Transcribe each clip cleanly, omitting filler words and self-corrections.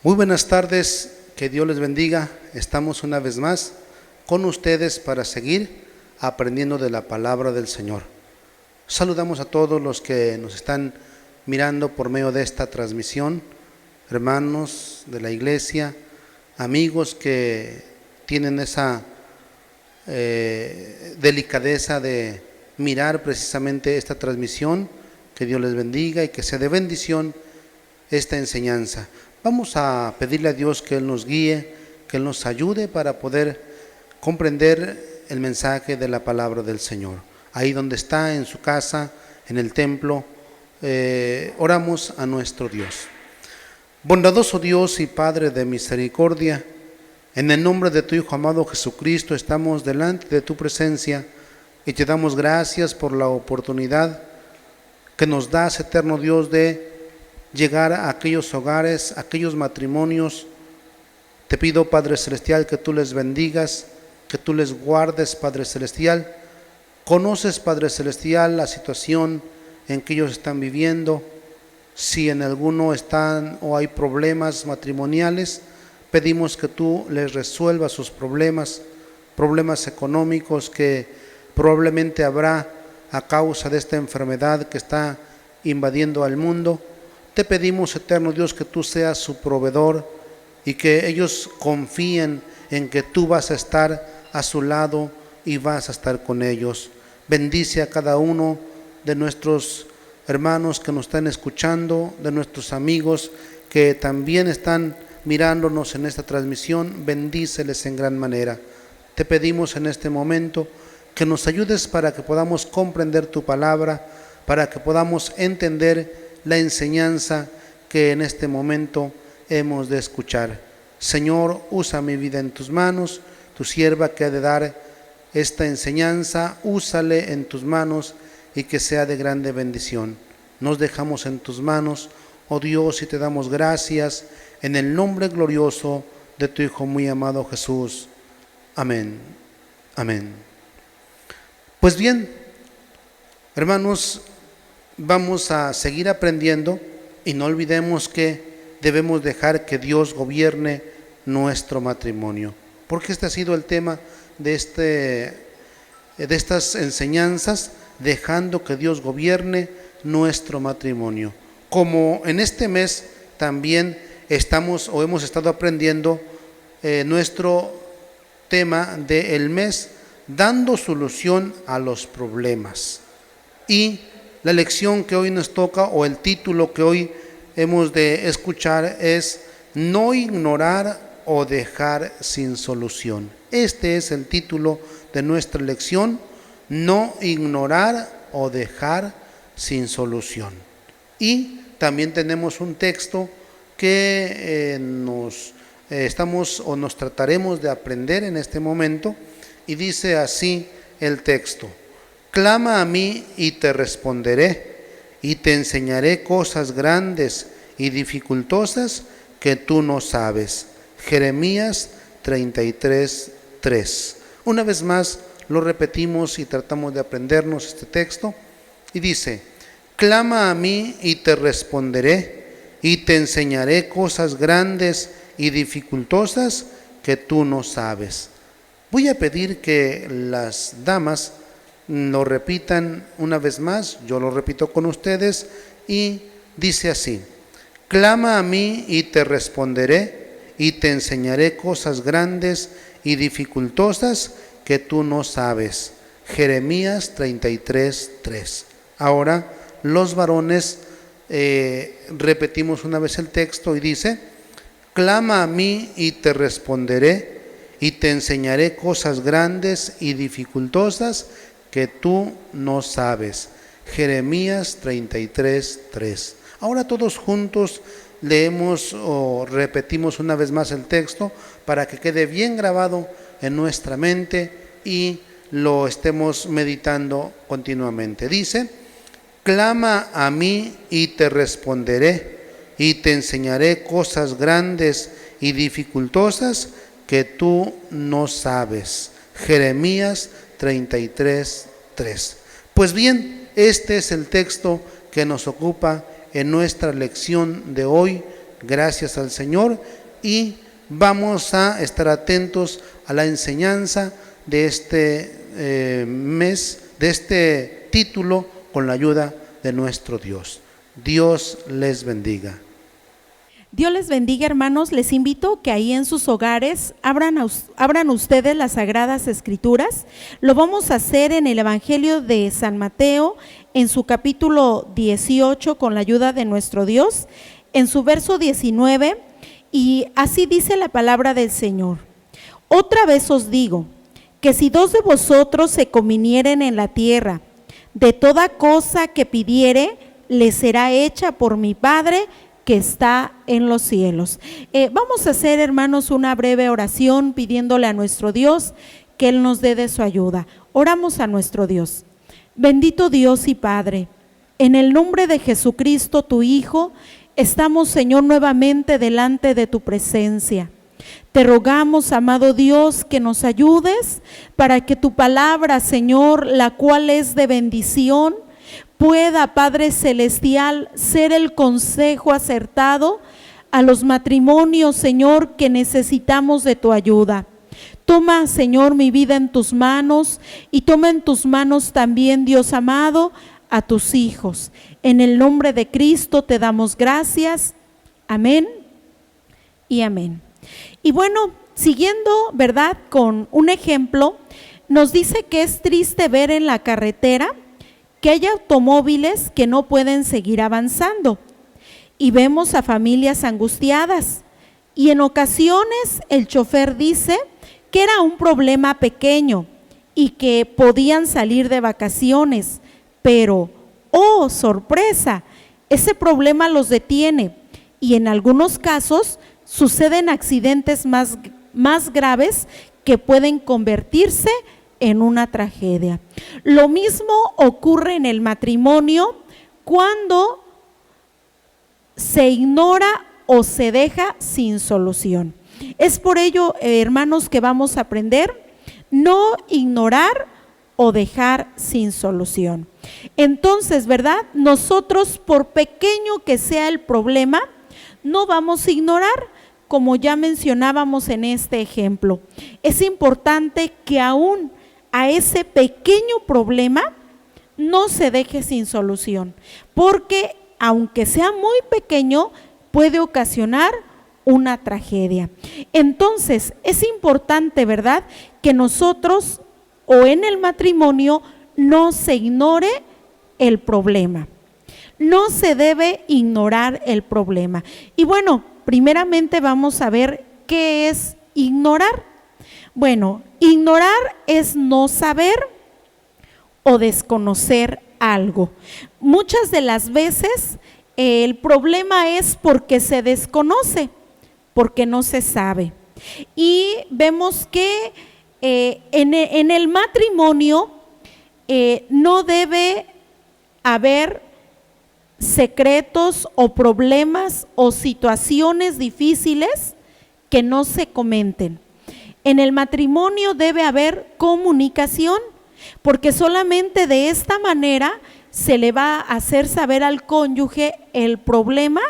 Muy buenas tardes, que Dios les bendiga. Estamos una vez más con ustedes para seguir aprendiendo de la palabra del Señor. Saludamos a todos los que nos están mirando por medio de esta transmisión, hermanos de la iglesia, amigos que tienen esa delicadeza de mirar precisamente esta transmisión. Que Dios les bendiga y que sea de bendición esta enseñanza. Vamos a pedirle a Dios que Él nos guíe, que Él nos ayude para poder comprender el mensaje de la palabra del Señor. Ahí donde está, en su casa, en el templo, oramos a nuestro Dios. Bondadoso Dios y Padre de misericordia, en el nombre de tu Hijo amado Jesucristo estamos delante de tu presencia y te damos gracias por la oportunidad que nos das, eterno Dios, de llegar a aquellos hogares, a aquellos matrimonios. Te pido, Padre Celestial, que tú les bendigas, que tú les guardes, Padre Celestial. Conoces, Padre Celestial, la situación en que ellos están viviendo. Si en alguno están o hay problemas matrimoniales, pedimos que tú les resuelvas sus problemas económicos que probablemente habrá a causa de esta enfermedad que está invadiendo al mundo. Te pedimos, eterno Dios, que tú seas su proveedor y que ellos confíen en que tú vas a estar a su lado y vas a estar con ellos. Bendice a cada uno de nuestros hermanos que nos están escuchando, de nuestros amigos que también están mirándonos en esta transmisión. Bendíceles en gran manera. Te pedimos en este momento que nos ayudes para que podamos comprender tu palabra, para que podamos entender la enseñanza que en este momento hemos de escuchar. Señor, usa mi vida en tus manos, tu sierva que ha de dar esta enseñanza, úsale en tus manos y que sea de grande bendición. Nos dejamos en tus manos, oh Dios, y te damos gracias en el nombre glorioso de tu Hijo muy amado Jesús. Amén. Amén. Pues bien, hermanos, vamos a seguir aprendiendo y no olvidemos que debemos dejar que Dios gobierne nuestro matrimonio, porque este ha sido el tema de estas enseñanzas, dejando que Dios gobierne nuestro matrimonio. Como en este mes también hemos estado aprendiendo nuestro tema del mes, dando solución a los problemas. Y la lección que hoy nos toca, o el título que hoy hemos de escuchar, es no ignorar o dejar sin solución. Este es el título de nuestra lección: no ignorar o dejar sin solución. Y también tenemos un texto que nos trataremos de aprender en este momento, y dice así el texto: clama a mí y te responderé, y te enseñaré cosas grandes y dificultosas que tú no sabes. Jeremías 33:3. Una vez más lo repetimos y tratamos de aprendernos este texto, y dice: clama a mí y te responderé, y te enseñaré cosas grandes y dificultosas que tú no sabes. Voy a pedir que las damas lo repitan una vez más, yo lo repito con ustedes, y dice así: clama a mí y te responderé, y te enseñaré cosas grandes y dificultosas que tú no sabes. Jeremías 33:3. Ahora los varones repetimos una vez el texto y dice: clama a mí y te responderé, y te enseñaré cosas grandes y dificultosas que tú no sabes. Jeremías 33:3. Ahora todos juntos leemos o repetimos una vez más el texto para que quede bien grabado en nuestra mente y lo estemos meditando continuamente. Dice: clama a mí y te responderé, y te enseñaré cosas grandes y dificultosas que tú no sabes. Jeremías 33:3. Pues bien, este es el texto que nos ocupa en nuestra lección de hoy, gracias al Señor, y vamos a estar atentos a la enseñanza de este mes, de este título, con la ayuda de nuestro Dios. Dios les bendiga. Dios les bendiga, hermanos. Les invito que ahí en sus hogares abran ustedes las Sagradas Escrituras. Lo vamos a hacer en el Evangelio de San Mateo, en su capítulo 18, con la ayuda de nuestro Dios, en su verso 19, y así dice la palabra del Señor. Otra vez os digo, que si dos de vosotros se convinieren en la tierra, de toda cosa que pidiere, les será hecha por mi Padre que está en los cielos. Vamos a hacer, hermanos, una breve oración pidiéndole a nuestro Dios que Él nos dé de su ayuda. Oramos a nuestro Dios. Bendito Dios y Padre, en el nombre de Jesucristo, tu Hijo, estamos, Señor, nuevamente delante de tu presencia. Te rogamos, amado Dios, que nos ayudes para que tu palabra, Señor, la cual es de bendición, pueda, Padre Celestial, ser el consejo acertado a los matrimonios, Señor, que necesitamos de tu ayuda. Toma, Señor, mi vida en tus manos, y toma en tus manos también, Dios amado, a tus hijos. En el nombre de Cristo te damos gracias. Amén y amén. Y bueno, siguiendo, ¿verdad?, con un ejemplo, nos dice que es triste ver en la carretera que hay automóviles que no pueden seguir avanzando, y vemos a familias angustiadas, y en ocasiones el chofer dice que era un problema pequeño y que podían salir de vacaciones, pero, oh sorpresa, ese problema los detiene, y en algunos casos suceden accidentes más graves que pueden convertirse en una tragedia. Lo mismo ocurre en el matrimonio cuando se ignora o se deja sin solución. Es por ello, hermanos, que vamos a aprender no ignorar o dejar sin solución. Entonces, ¿verdad? Nosotros, por pequeño que sea el problema, no vamos a ignorar, como ya mencionábamos en este ejemplo. Es importante que aún a ese pequeño problema no se deje sin solución, porque aunque sea muy pequeño, puede ocasionar una tragedia. Entonces, es importante, ¿verdad?, que nosotros, o en el matrimonio, no se ignore el problema. No se debe ignorar el problema. Y bueno, primeramente vamos a ver qué es ignorar. Bueno, ignorar es no saber o desconocer algo. Muchas de las veces el problema es porque se desconoce, porque no se sabe. Y vemos que en el matrimonio no debe haber secretos o problemas o situaciones difíciles que no se comenten. En el matrimonio debe haber comunicación, porque solamente de esta manera se le va a hacer saber al cónyuge el problema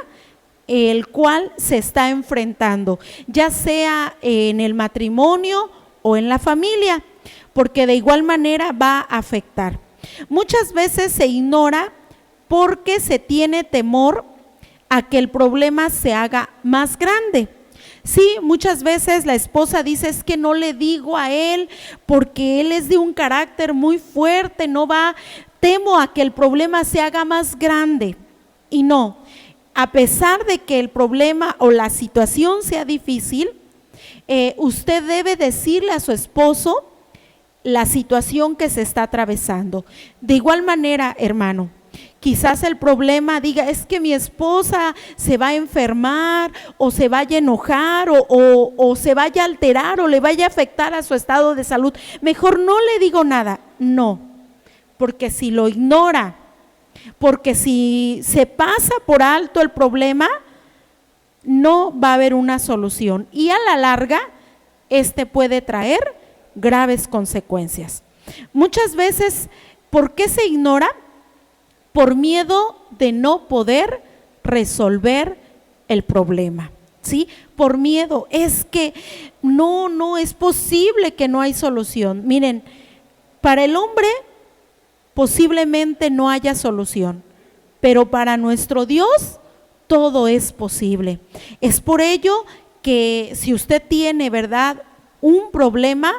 el cual se está enfrentando, ya sea en el matrimonio o en la familia, porque de igual manera va a afectar. Muchas veces se ignora porque se tiene temor a que el problema se haga más grande. Sí, muchas veces la esposa dice, es que no le digo a él porque él es de un carácter muy fuerte, temo a que el problema se haga más grande. Y no, a pesar de que el problema o la situación sea difícil, usted debe decirle a su esposo la situación que se está atravesando. De igual manera, hermano, quizás el problema diga, es que mi esposa se va a enfermar o se vaya a enojar o se vaya a alterar o le vaya a afectar a su estado de salud. Mejor no le digo nada. No, porque si lo ignora, porque si se pasa por alto el problema, no va a haber una solución y a la larga puede traer graves consecuencias. Muchas veces, ¿por qué se ignora? Por miedo de no poder resolver el problema, ¿sí? Por miedo. Es que no es posible, que no hay solución. Miren, para el hombre posiblemente no haya solución, pero para nuestro Dios todo es posible. Es por ello que si usted tiene, ¿verdad?, un problema,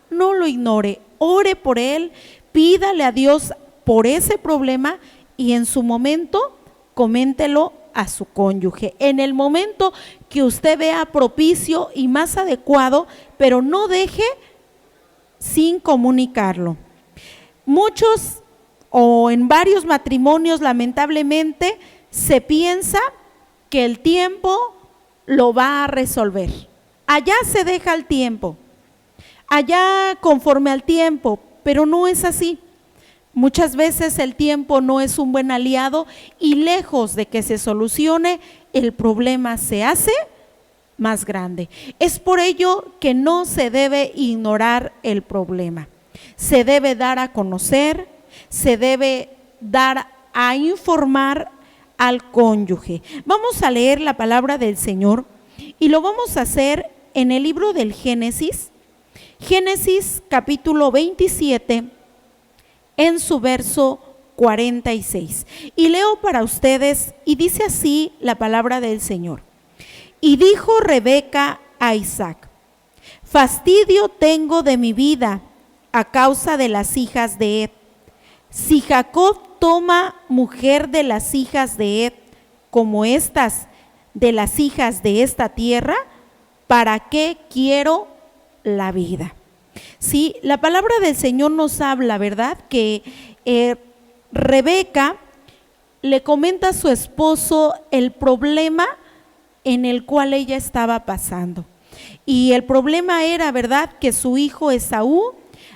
no lo ignore, ore por él, pídale a Dios por ese problema y en su momento coméntelo a su cónyuge, en el momento que usted vea propicio y más adecuado, pero no deje sin comunicarlo. Muchos o en varios matrimonios, lamentablemente, se piensa que el tiempo lo va a resolver. Allá se deja el tiempo, allá conforme al tiempo, pero no es así. Muchas veces el tiempo no es un buen aliado y lejos de que se solucione, el problema se hace más grande. Es por ello que no se debe ignorar el problema. Se debe dar a conocer, se debe dar a informar al cónyuge. Vamos a leer la palabra del Señor y lo vamos a hacer en el libro del Génesis, Génesis capítulo 27, en su verso 46. Y leo para ustedes y dice así la palabra del Señor. Y dijo Rebeca a Isaac: fastidio tengo de mi vida a causa de las hijas de Ed. Si Jacob toma mujer de las hijas de Ed, como estas de las hijas de esta tierra, ¿para qué quiero la vida? Sí, la palabra del Señor nos habla, ¿verdad?, que Rebeca le comenta a su esposo el problema en el cual ella estaba pasando. Y el problema era, ¿verdad?, que su hijo Esaú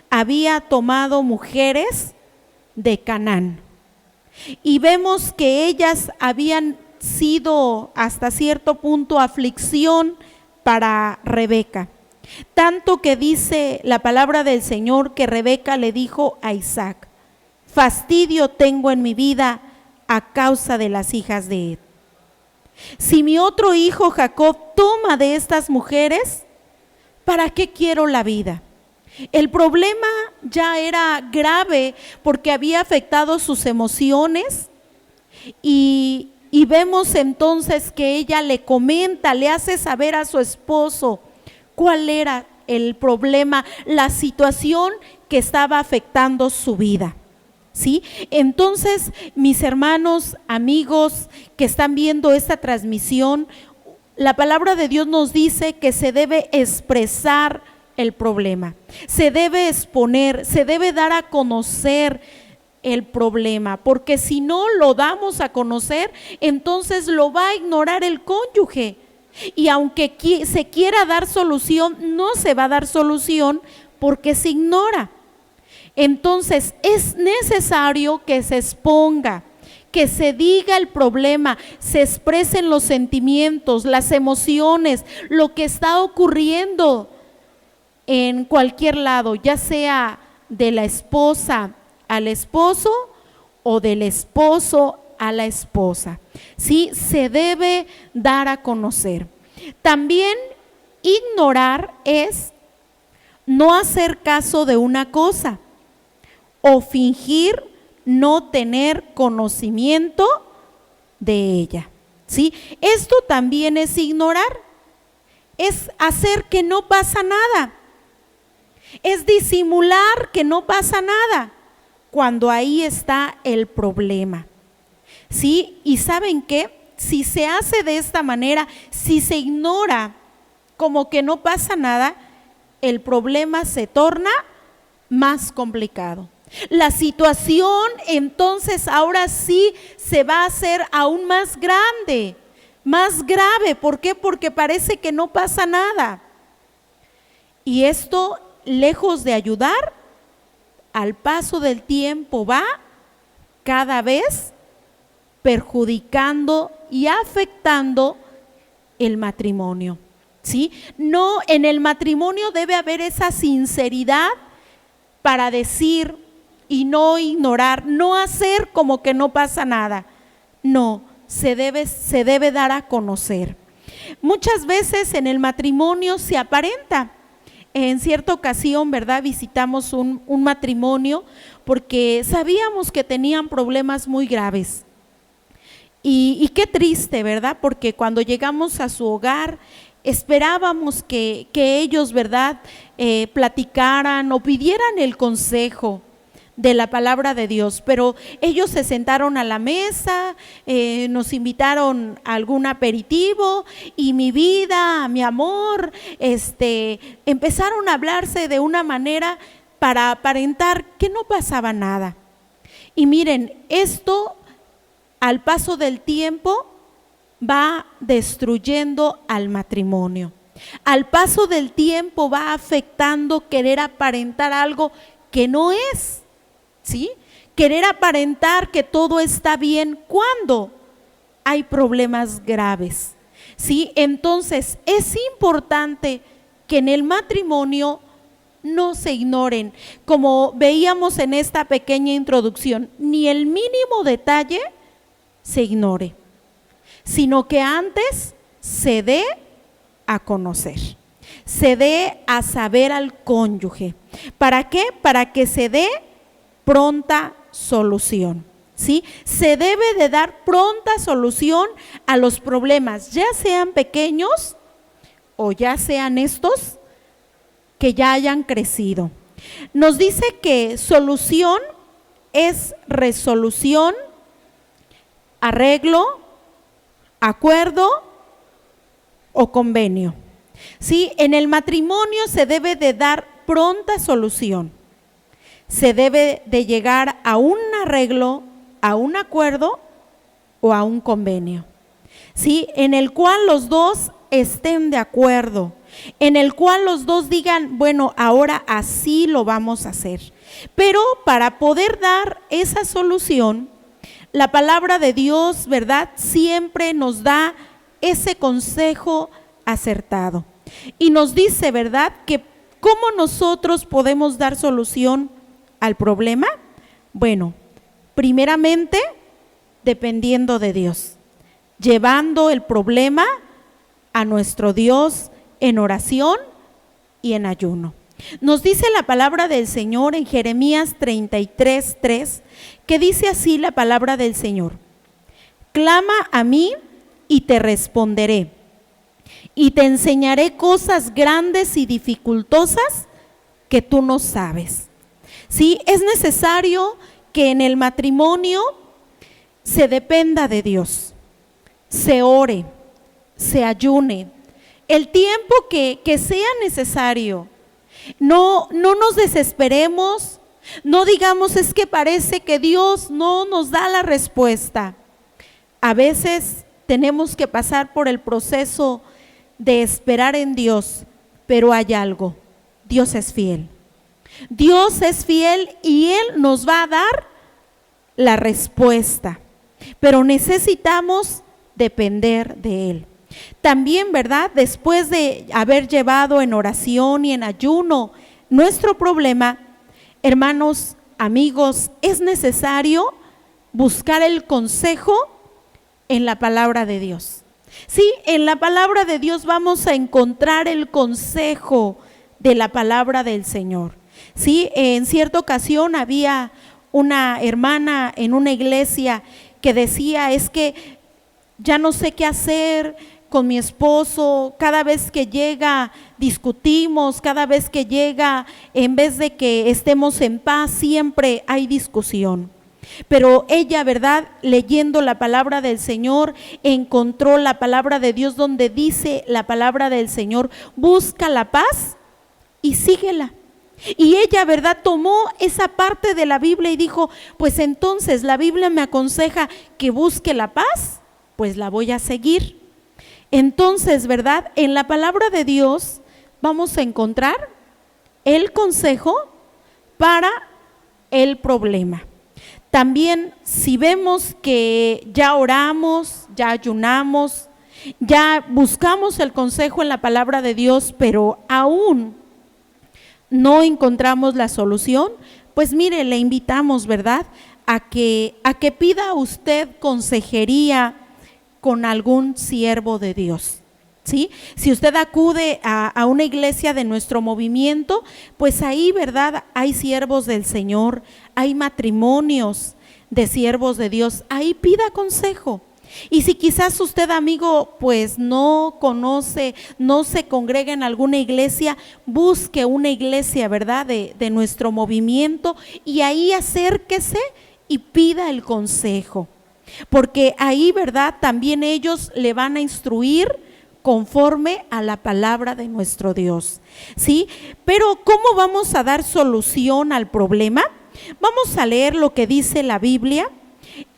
había tomado mujeres de Canaán. Y vemos que ellas habían sido hasta cierto punto aflicción para Rebeca. Tanto que dice la palabra del Señor que Rebeca le dijo a Isaac: fastidio tengo en mi vida a causa de las hijas de Ed. Si mi otro hijo Jacob toma de estas mujeres, ¿para qué quiero la vida? El problema ya era grave porque había afectado sus emociones y vemos entonces que ella le comenta, le hace saber a su esposo cuál era el problema, la situación que estaba afectando su vida. ¿Sí? Entonces, mis hermanos, amigos que están viendo esta transmisión, la palabra de Dios nos dice que se debe expresar el problema, se debe exponer, se debe dar a conocer el problema, porque si no lo damos a conocer, entonces lo va a ignorar el cónyuge. Y aunque se quiera dar solución, no se va a dar solución porque se ignora. Entonces es necesario que se exponga, que se diga el problema, se expresen los sentimientos, las emociones, lo que está ocurriendo en cualquier lado, ya sea de la esposa al esposo o del esposo a la esposa. Sí, se debe dar a conocer. También ignorar es no hacer caso de una cosa o fingir no tener conocimiento de ella. ¿Sí? Esto también es ignorar, es hacer que no pasa nada, es disimular que no pasa nada cuando ahí está el problema. ¿Sí? Y ¿saben qué? Si se hace de esta manera, si se ignora como que no pasa nada, el problema se torna más complicado. La situación entonces ahora sí se va a hacer aún más grande, más grave. ¿Por qué? Porque parece que no pasa nada. Y esto, lejos de ayudar, al paso del tiempo va cada vez perjudicando y afectando el matrimonio. ¿Sí? No, en el matrimonio debe haber esa sinceridad para decir y no ignorar, no hacer como que no pasa nada. No, se debe dar a conocer. Muchas veces en el matrimonio se aparenta. En cierta ocasión, ¿verdad?, visitamos un matrimonio porque sabíamos que tenían problemas muy graves. Y qué triste, ¿verdad? Porque cuando llegamos a su hogar, esperábamos que ellos, ¿verdad?, platicaran o pidieran el consejo de la palabra de Dios, pero ellos se sentaron a la mesa, nos invitaron a algún aperitivo y mi vida, mi amor, empezaron a hablarse de una manera para aparentar que no pasaba nada. Y miren, esto al paso del tiempo va destruyendo al matrimonio. Al paso del tiempo va afectando querer aparentar algo que no es, ¿sí? Querer aparentar que todo está bien cuando hay problemas graves, ¿sí? Entonces es importante que en el matrimonio no se ignoren, como veíamos en esta pequeña introducción, ni el mínimo detalle se ignore, sino que antes se dé a conocer, se dé a saber al cónyuge. ¿Para qué? Para que se dé pronta solución, ¿sí? Se debe de dar pronta solución a los problemas, ya sean pequeños o ya sean estos que ya hayan crecido. Nos dice que solución es resolución, arreglo, acuerdo o convenio. Sí, en el matrimonio se debe de dar pronta solución. Se debe de llegar a un arreglo, a un acuerdo o a un convenio. Sí, en el cual los dos estén de acuerdo, en el cual los dos digan, bueno, ahora así lo vamos a hacer. Pero para poder dar esa solución, la palabra de Dios, ¿verdad?, siempre nos da ese consejo acertado. Y nos dice, ¿verdad?, que cómo nosotros podemos dar solución al problema. Bueno, primeramente, dependiendo de Dios, llevando el problema a nuestro Dios en oración y en ayuno. Nos dice la palabra del Señor en Jeremías 33:3, que dice así la palabra del Señor: clama a mí y te responderé, y te enseñaré cosas grandes y dificultosas que tú no sabes. Sí, es necesario que en el matrimonio se dependa de Dios, se ore, se ayune, el tiempo que sea necesario. No nos desesperemos, no digamos es que parece que Dios no nos da la respuesta. A veces tenemos que pasar por el proceso de esperar en Dios, pero hay algo, Dios es fiel. Dios es fiel y Él nos va a dar la respuesta, pero necesitamos depender de Él. También, ¿verdad?, después de haber llevado en oración y en ayuno nuestro problema, hermanos, amigos, es necesario buscar el consejo en la palabra de Dios. Sí, en la palabra de Dios vamos a encontrar el consejo de la palabra del Señor. Sí, en cierta ocasión había una hermana en una iglesia que decía, es que ya no sé qué hacer con mi esposo, cada vez que llega discutimos, cada vez que llega, en vez de que estemos en paz, siempre hay discusión. Pero ella, ¿verdad?, leyendo la palabra del Señor, encontró la palabra de Dios donde dice la palabra del Señor: busca la paz y síguela. Y ella, ¿verdad?, tomó esa parte de la Biblia y dijo, pues entonces la Biblia me aconseja que busque la paz, pues la voy a seguir. Entonces, ¿verdad?, en la palabra de Dios vamos a encontrar el consejo para el problema. También, si vemos que ya oramos, ya ayunamos, ya buscamos el consejo en la palabra de Dios, pero aún no encontramos la solución, pues mire, le invitamos, ¿verdad?, a que pida usted consejería con algún siervo de Dios. ¿Sí? Si usted acude a una iglesia de nuestro movimiento, pues ahí, ¿verdad? Hay siervos del Señor, hay matrimonios de siervos de Dios, ahí pida consejo. Y si quizás usted, amigo, pues no conoce, no se congrega en alguna iglesia, busque una iglesia, ¿verdad? De nuestro movimiento, y ahí acérquese y pida el consejo. Porque ahí, ¿verdad? También ellos le van a instruir conforme a la palabra de nuestro Dios, ¿sí? Pero ¿cómo vamos a dar solución al problema? Vamos a leer lo que dice la Biblia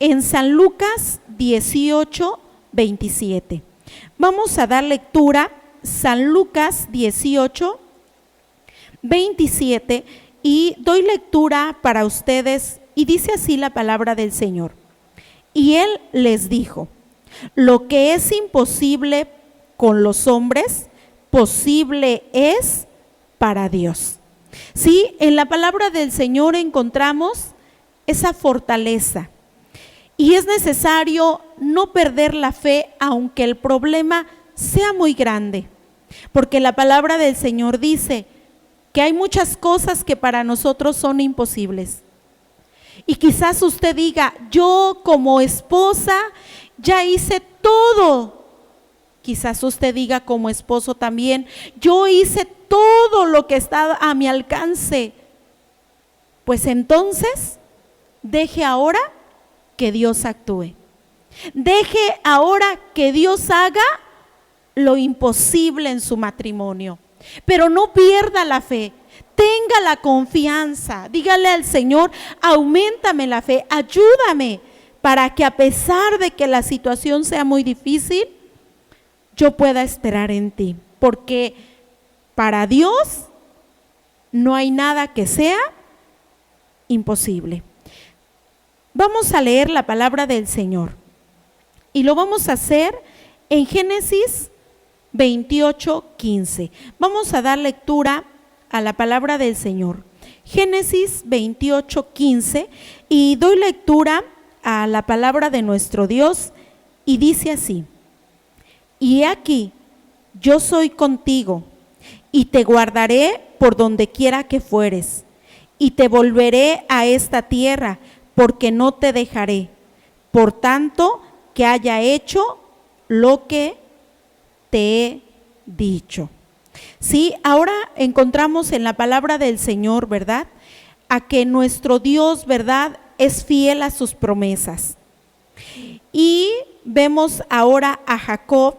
en San Lucas 18, 27. Vamos a dar lectura, San Lucas 18, 27, y doy lectura para ustedes, y dice así la palabra del Señor. Y él les dijo: lo que es imposible con los hombres, posible es para Dios. Sí, en la palabra del Señor encontramos esa fortaleza, y es necesario no perder la fe aunque el problema sea muy grande, porque la palabra del Señor dice que hay muchas cosas que para nosotros son imposibles. Y quizás usted diga: yo como esposa ya hice todo. Quizás usted diga como esposo también: yo hice todo lo que estaba a mi alcance. Pues entonces, deje ahora que Dios actúe. Deje ahora que Dios haga lo imposible en su matrimonio. Pero no pierda la fe. Tenga la confianza. Dígale al Señor: auméntame la fe, ayúdame, para que a pesar de que la situación sea muy difícil, yo pueda esperar en ti, porque para Dios no hay nada que sea imposible. Vamos a leer la palabra del Señor y lo vamos a hacer en Génesis 28, 15. Vamos a dar lectura a la palabra del Señor. Génesis 28, 15, y doy lectura a la palabra de nuestro Dios, y dice así: y he aquí, yo soy contigo, y te guardaré por donde quiera que fueres, y te volveré a esta tierra, porque no te dejaré, por tanto que haya hecho lo que te he dicho. Sí, ahora encontramos en la palabra del Señor, ¿verdad?, a que nuestro Dios, ¿verdad?, es fiel a sus promesas. Y vemos ahora a Jacob,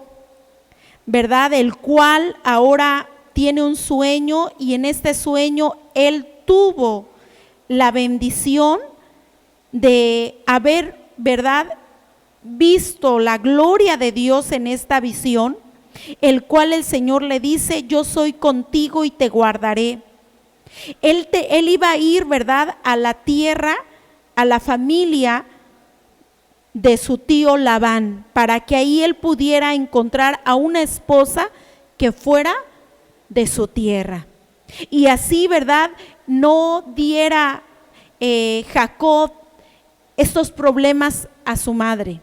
¿verdad?, el cual ahora tiene un sueño, y en este sueño él tuvo la bendición de haber, ¿verdad?, visto la gloria de Dios en esta visión, el cual el Señor le dice: yo soy contigo y te guardaré. Él iba a ir, ¿verdad?, a la tierra, a la familia de su tío Labán, para que ahí él pudiera encontrar a una esposa que fuera de su tierra. Y así, ¿verdad?, no diera Jacob estos problemas a su madre,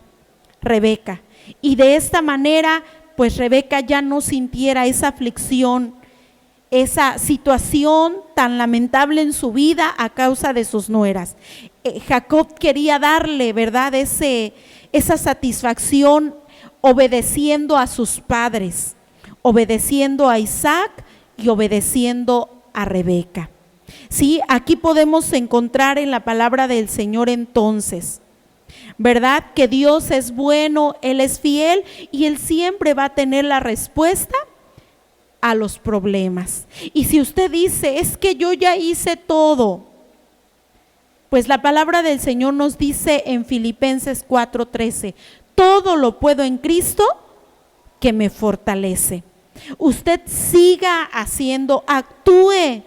Rebeca. Y de esta manera, pues Rebeca ya no sintiera esa aflicción, esa situación tan lamentable en su vida a causa de sus nueras. Jacob quería darle, ¿verdad?, esa satisfacción obedeciendo a sus padres, obedeciendo a Isaac y obedeciendo a Rebeca. Sí, aquí podemos encontrar en la palabra del Señor entonces, ¿verdad?, que Dios es bueno, Él es fiel, y Él siempre va a tener la respuesta a los problemas. Y si usted dice: es que yo ya hice todo, pues la palabra del Señor nos dice en Filipenses 4:13: todo lo puedo en Cristo que me fortalece. Usted siga haciendo, actúe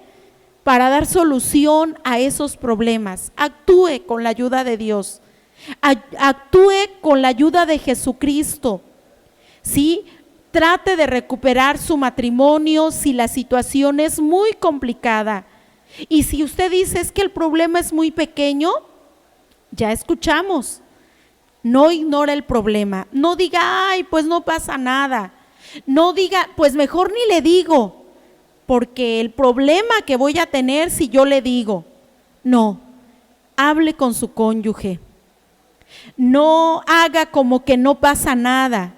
para dar solución a esos problemas, actúe con la ayuda de Dios, actúe con la ayuda de Jesucristo. ¿Sí? Trate de recuperar su matrimonio si la situación es muy complicada. Y si usted dice: es que el problema es muy pequeño, ya escuchamos, no ignore el problema. No diga, ay, pues no pasa nada. No diga, pues mejor ni le digo, porque el problema que voy a tener si yo le digo. No, hable con su cónyuge. No haga como que no pasa nada,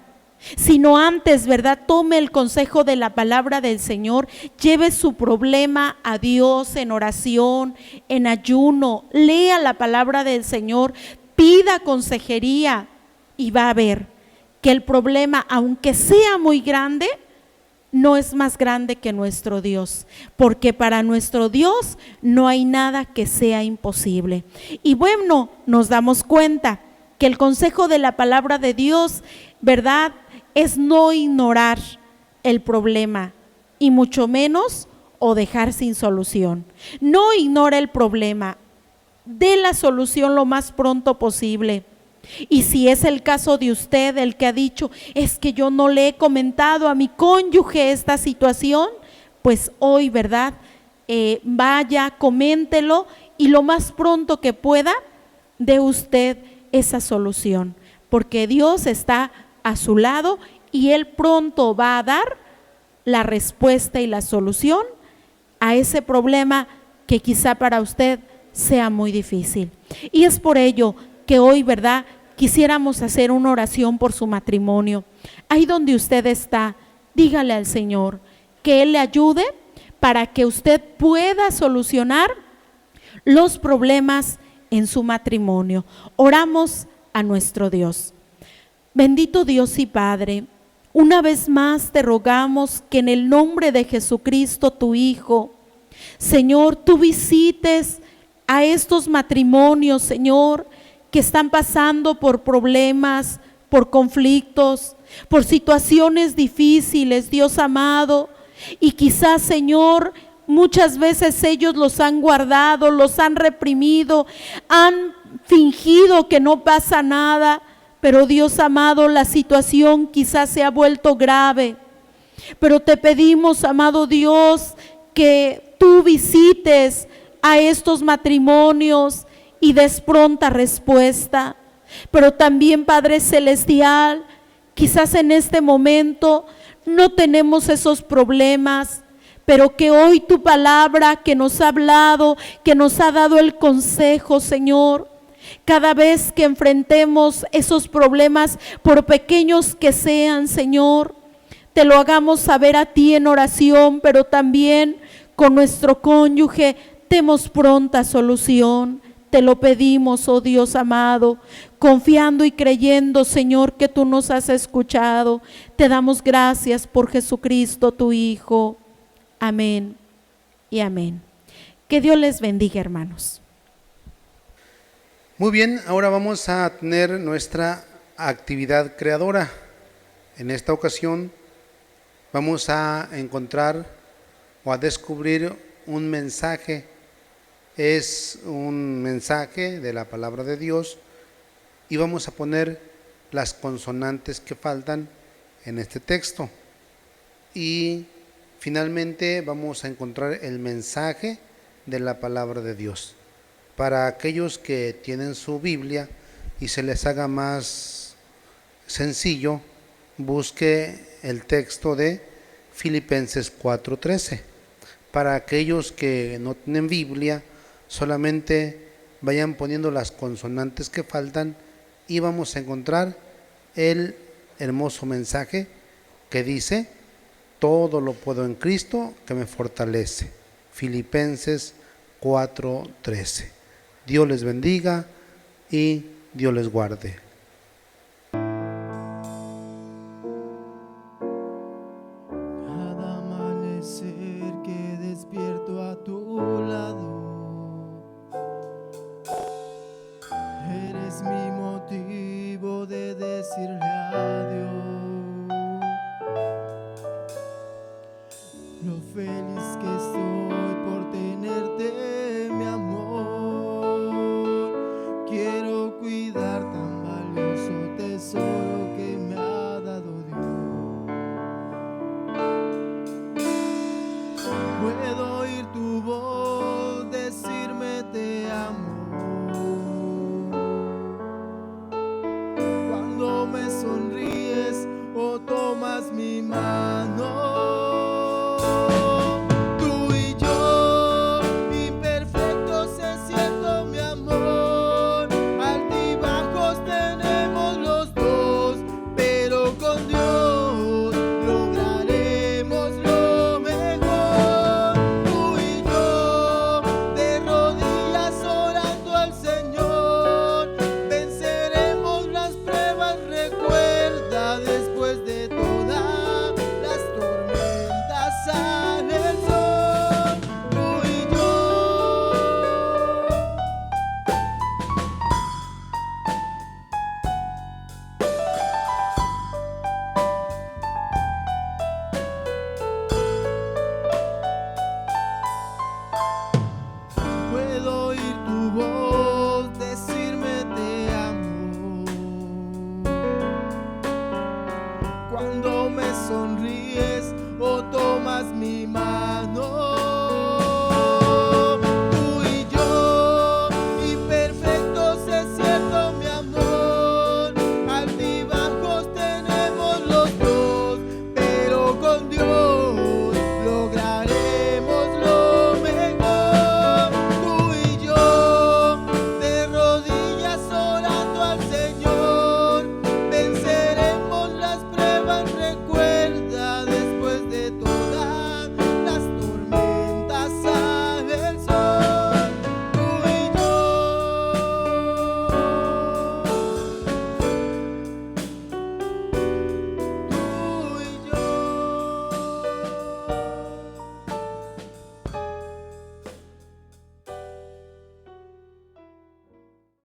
sino antes, ¿verdad? Tome el consejo de la palabra del Señor, lleve su problema a Dios en oración, en ayuno, lea la palabra del Señor, pida consejería y va a ver que el problema, aunque sea muy grande, no es más grande que nuestro Dios, porque para nuestro Dios no hay nada que sea imposible. Y bueno, nos damos cuenta que el consejo de la palabra de Dios, ¿verdad?, es no ignorar el problema y mucho menos o dejar sin solución. No ignore el problema, dé la solución lo más pronto posible. Y si es el caso de usted, el que ha dicho, es que yo no le he comentado a mi cónyuge esta situación, pues hoy, ¿verdad? Vaya, coméntelo y lo más pronto que pueda, dé usted esa solución, porque Dios está a su lado y Él pronto va a dar la respuesta y la solución a ese problema que quizá para usted sea muy difícil. Y es por ello que hoy, ¿verdad?, quisiéramos hacer una oración por su matrimonio. Ahí donde usted está, dígale al Señor que Él le ayude para que usted pueda solucionar los problemas en su matrimonio. Oramos a nuestro Dios. Bendito Dios y Padre, una vez más te rogamos que en el nombre de Jesucristo, tu Hijo, Señor, tú visites a estos matrimonios, Señor, que están pasando por problemas, por conflictos, por situaciones difíciles, Dios amado. Y quizás, Señor, muchas veces ellos los han guardado, los han reprimido, han fingido que no pasa nada, pero Dios amado, la situación quizás se ha vuelto grave. Pero te pedimos, amado Dios, que tú visites a estos matrimonios y des pronta respuesta. Pero también, Padre Celestial, quizás en este momento no tenemos esos problemas, pero que hoy tu palabra que nos ha hablado, que nos ha dado el consejo, Señor, cada vez que enfrentemos esos problemas, por pequeños que sean, Señor, te lo hagamos saber a ti en oración, pero también con nuestro cónyuge demos pronta solución. Te lo pedimos, oh Dios amado, confiando y creyendo, Señor, que tú nos has escuchado. Te damos gracias por Jesucristo, tu Hijo. Amén y amén. Que Dios les bendiga, hermanos. Muy bien, ahora vamos a tener nuestra actividad creadora. En esta ocasión vamos a encontrar o a descubrir un mensaje. Es un mensaje de la palabra de Dios y vamos a poner las consonantes que faltan en este texto. Y finalmente vamos a encontrar el mensaje de la palabra de Dios. Para aquellos que tienen su Biblia y se les haga más sencillo, busque el texto de Filipenses 4:13. Para aquellos que no tienen Biblia, solamente vayan poniendo las consonantes que faltan y vamos a encontrar el hermoso mensaje que dice: todo lo puedo en Cristo que me fortalece. Filipenses 4:13. Dios les bendiga y Dios les guarde. Cada amanecer que despierto a tu lado, eres mi motivo de decirle adiós. Lo feliz que